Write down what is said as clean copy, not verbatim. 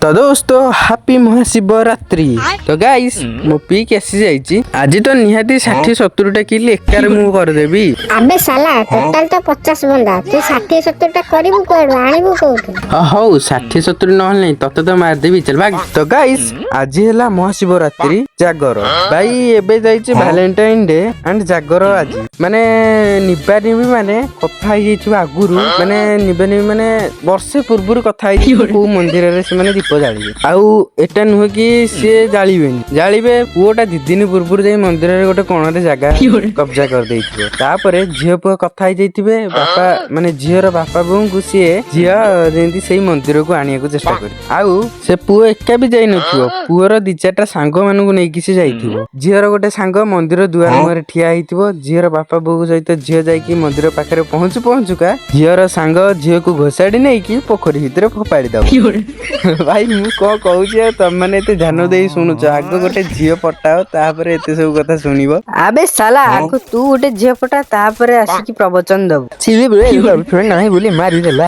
तो दोस्तों हैप्पी महाशिवरात्रि। तो गाइस मो पी के आसी जाइची आज तो निहाती 60-70 टा किल एकार मु कर देबी। अबे साला टोटल तो 50 बंदा तू 60-70 टा करिबु कोड आनिबु कोड हौ 60-70 नहल नहीं तते तो मार देबी चल भाग। तो गाइस आज हैला महाशिवरात्रि जागर भाई एबे जाइची वैलेंटाइन डे एंड जागर आज माने निबानी भी माने कथा होई जाइछि आगुरु माने निबानी माने वर्षे पूर्व कथा होई को मंदिर रे से माने दीप जालिबे आउ एटा नुह कि से जालिबेनी जालिबे पुओटा 2 दिन पूर्व जाई मंदिर रे गोटे कोण रे जागा कब्जा कर देइथिबे तापरे झियो पुओ कथा होई जाइथिबे बापा माने झियोर बापा बों को से झियो जेंती सेही मंदिर को आनिया को चेष्टा करी आउ से पुओ एका भी जाई नथिबो पुओर 2-4टा सांग मानू नै कि से जाइथिबो झियोर गोटे सांग मंदिर दुआर मुहर ठिया हिथिबो झियोर बापा बों सहित झियो जाई कि मंदिर पाखरे पहुंचुका झियोर सांग झियो को घोसाडी नै कि पोखरी भितर फोपाडी दब भाई मु को कहूची तुम माने एते ध्यान देई सुनुछ आग गोटे झियो पटाओ तापरे एते सब कथा सुनिबो। आबे साला आगो तू गोटे झियो पटा तापरे आसी कि प्रवचन दब छिबे बे गर्लफ्रेंड नाही बोली मारी देला।